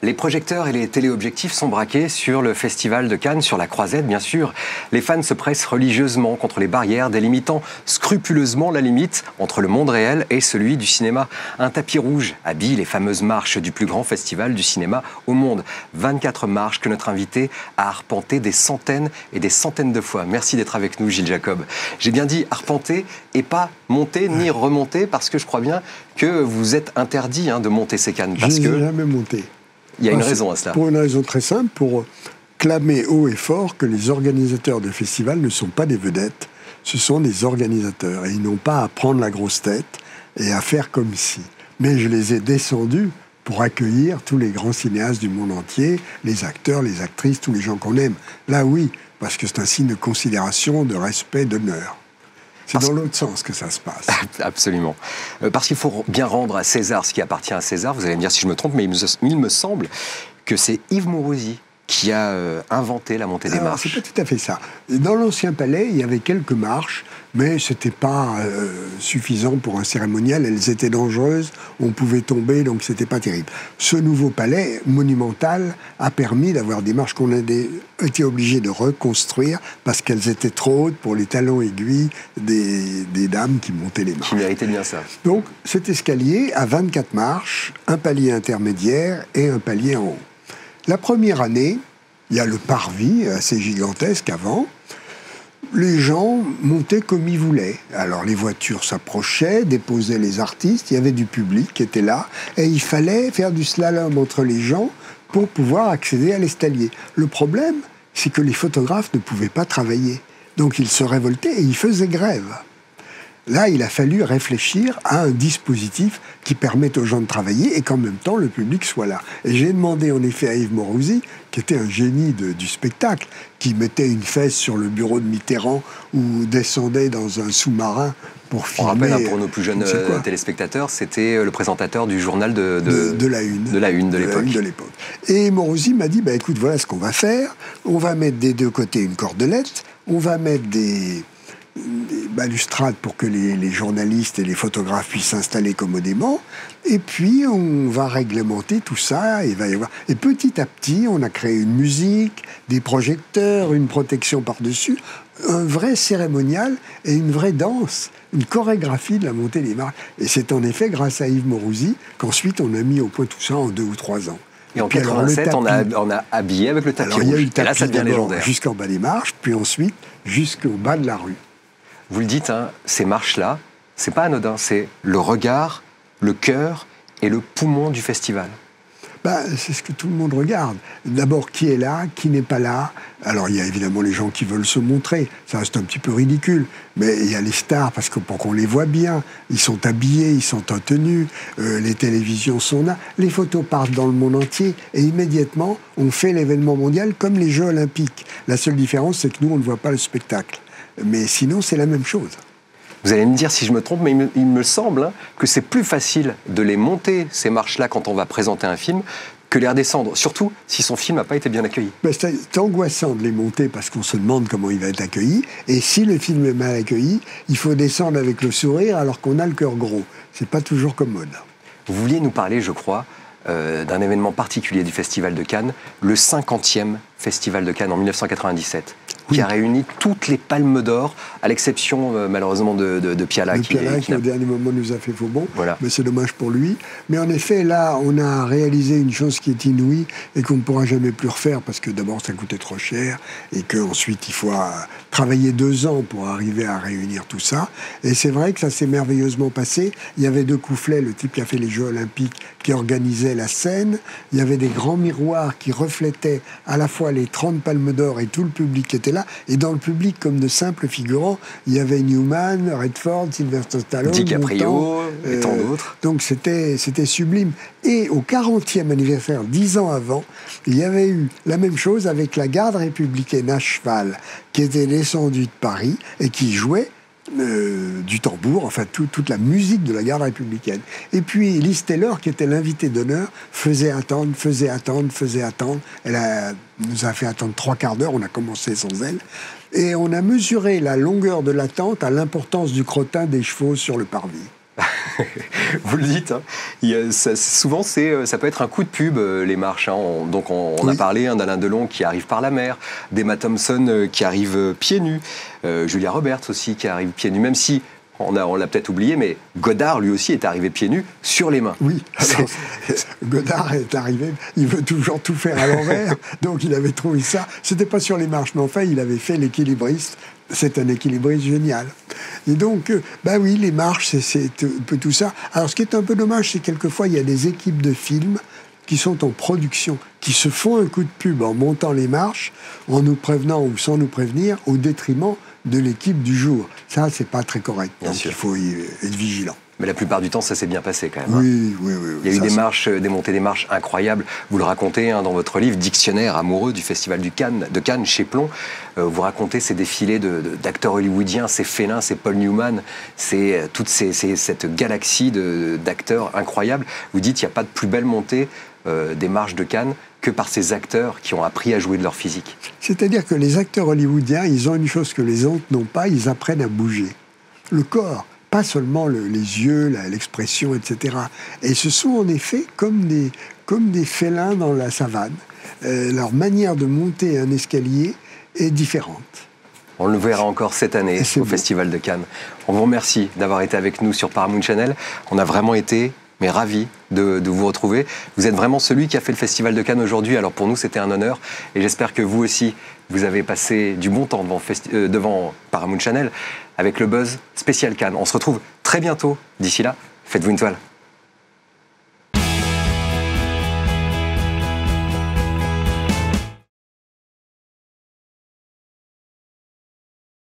Les projecteurs et les téléobjectifs sont braqués sur le Festival de Cannes, sur la Croisette bien sûr. Les fans se pressent religieusement contre les barrières, délimitant scrupuleusement la limite entre le monde réel et celui du cinéma. Un tapis rouge habille les fameuses marches du plus grand festival du cinéma au monde. 24 marches que notre invité a arpentées des centaines et des centaines de fois. Merci d'être avec nous, Gilles Jacob. J'ai bien dit arpenter et pas monter ni remonter, parce que je crois bien que vous êtes interdit de monter ces cannes. Je n'ai jamais monté. Il y a une raison à cela. Pour une raison très simple, pour clamer haut et fort que les organisateurs de festivals ne sont pas des vedettes, ce sont des organisateurs. Et ils n'ont pas à prendre la grosse tête et à faire comme si. Mais je les ai descendus pour accueillir tous les grands cinéastes du monde entier, les acteurs, les actrices, tous les gens qu'on aime. Là, oui, parce que c'est un signe de considération, de respect, d'honneur. C'est dans l'autre sens que ça se passe. Absolument. Parce qu'il faut bien rendre à César ce qui appartient à César. Vous allez me dire si je me trompe, mais il me semble que c'est Yves Mourouzi qui a inventé la montée des marches. C'est pas tout à fait ça. Dans l'ancien palais, il y avait quelques marches, mais c'était pas suffisant pour un cérémonial. Elles étaient dangereuses, on pouvait tomber, donc c'était pas terrible. Ce nouveau palais monumental a permis d'avoir des marches qu'on a été obligés de reconstruire parce qu'elles étaient trop hautes pour les talons aiguilles des dames qui montaient les marches. Qui méritaient bien ça. Donc cet escalier a 24 marches, un palier intermédiaire et un palier en haut. La première année, il y a le parvis assez gigantesque avant. Les gens montaient comme ils voulaient. Alors les voitures s'approchaient, déposaient les artistes, il y avait du public qui était là, et il fallait faire du slalom entre les gens pour pouvoir accéder à l'escalier. Le problème, c'est que les photographes ne pouvaient pas travailler. Donc ils se révoltaient et ils faisaient grève. Là, il a fallu réfléchir à un dispositif qui permette aux gens de travailler et qu'en même temps, le public soit là. Et j'ai demandé en effet à Yves Mourouzi, qui était un génie du spectacle, qui mettait une fesse sur le bureau de Mitterrand ou descendait dans un sous-marin pour filmer. On rappelle, pour nos plus jeunes téléspectateurs, c'était le présentateur du journal de la Une. De la Une de l'époque. Et Mourouzi m'a dit, écoute, voilà ce qu'on va faire. On va mettre des deux côtés une cordelette, on va mettre des balustrades pour que les journalistes et les photographes puissent s'installer commodément. Et puis, on va réglementer tout ça. Et petit à petit, on a créé une musique, des projecteurs, une protection par-dessus, un vrai cérémonial et une vraie danse, une chorégraphie de la montée des marches. Et c'est en effet grâce à Yves Mourouzi qu'ensuite on a mis au point tout ça en 2 ou 3 ans. Et en 87, on a habillé avec le tapis rouge. Il y a eu le tapis, et là, ça devient légendaire. Jusqu'en bas des marches, puis ensuite jusqu'au bas de la rue. Vous le dites, ces marches-là, c'est pas anodin, c'est le regard, le cœur et le poumon du festival. C'est ce que tout le monde regarde. D'abord, qui est là, qui n'est pas là. Alors, il y a évidemment les gens qui veulent se montrer. Ça reste un petit peu ridicule. Mais il y a les stars, parce que pour qu'on les voit bien, ils sont habillés, ils sont en tenue, les télévisions sont là. Les photos partent dans le monde entier. Et immédiatement, on fait l'événement mondial comme les Jeux Olympiques. La seule différence, c'est que nous, on ne voit pas le spectacle. Mais sinon, c'est la même chose. Vous allez me dire si je me trompe, mais il me semble que c'est plus facile de les monter, ces marches-là, quand on va présenter un film, que les redescendre, surtout si son film n'a pas été bien accueilli. C'est angoissant de les monter parce qu'on se demande comment il va être accueilli. Et si le film est mal accueilli, il faut descendre avec le sourire alors qu'on a le cœur gros. C'est pas toujours commode. Vous vouliez nous parler, je crois, d'un événement particulier du Festival de Cannes, le 50e Festival de Cannes en 1997. Qui a réuni toutes les palmes d'or, à l'exception malheureusement de Piala. Qui au dernier moment nous a fait faux bon, voilà. Mais c'est dommage pour lui. Mais en effet, là, on a réalisé une chose qui est inouïe et qu'on ne pourra jamais plus refaire parce que d'abord, ça coûtait trop cher et qu'ensuite, il faut travailler 2 ans pour arriver à réunir tout ça. Et c'est vrai que ça s'est merveilleusement passé. Il y avait 2 Coufflet, le type qui a fait les Jeux Olympiques, qui organisait la scène. Il y avait des grands miroirs qui reflétaient à la fois les 30 palmes d'or et tout le public qui était là. Et dans le public, comme de simples figurants, il y avait Newman, Redford, Sylvester Stallone, DiCaprio et tant d'autres. Donc c'était sublime. Et au 40e anniversaire, 10 ans avant, il y avait eu la même chose avec la garde républicaine à cheval qui était descendue de Paris et qui jouait du tambour, enfin toute la musique de la garde républicaine. Et puis Liz Taylor, qui était l'invitée d'honneur, faisait attendre. Elle nous a fait attendre 3/4 d'heure, on a commencé sans elle. Et on a mesuré la longueur de l'attente à l'importance du crottin des chevaux sur le parvis. Vous le dites, hein. Souvent ça peut être un coup de pub, les marches. Hein. On a parlé d'Alain Delon qui arrive par la mer, d'Emma Thompson qui arrive pieds nus, Julia Roberts aussi qui arrive pieds nus, même si on l'a peut-être oublié, mais Godard, lui aussi, est arrivé pieds nus sur les mains. Oui, alors, Godard est arrivé, il veut toujours tout faire à l'envers, donc il avait trouvé ça. C'était pas sur les marches, mais enfin, il avait fait l'équilibriste. C'est un équilibriste génial. Et donc, oui, les marches, c'est un peu tout ça. Alors, ce qui est un peu dommage, c'est quelquefois, il y a des équipes de films qui sont en production, qui se font un coup de pub en montant les marches, en nous prévenant ou sans nous prévenir, au détriment de l'équipe du jour. Ça, c'est pas très correct. Donc, il faut être vigilant. Mais la plupart du temps, ça s'est bien passé quand même. Oui. Il y a eu des montées des marches incroyables. Vous le racontez dans votre livre, Dictionnaire amoureux du Festival de Cannes chez Plon. Vous racontez ces défilés d'acteurs hollywoodiens, ces félins, ces Paul Newman, toute cette galaxie d'acteurs incroyables. Vous dites qu'il n'y a pas de plus belle montée des marches de Cannes que par ces acteurs qui ont appris à jouer de leur physique. C'est-à-dire que les acteurs hollywoodiens, ils ont une chose que les autres n'ont pas, ils apprennent à bouger. Le corps, pas seulement les yeux, l'expression, etc. Et ce sont en effet comme des félins dans la savane. Leur manière de monter un escalier est différente. On le verra encore cette année au Festival de Cannes. On vous remercie d'avoir été avec nous sur Paramount Channel. On a vraiment été ravis de vous retrouver. Vous êtes vraiment celui qui a fait le Festival de Cannes aujourd'hui. Alors pour nous, c'était un honneur. Et j'espère que vous aussi, vous avez passé du bon temps devant Paramount Channel avec le buzz spécial Cannes. On se retrouve très bientôt. D'ici là, faites-vous une toile.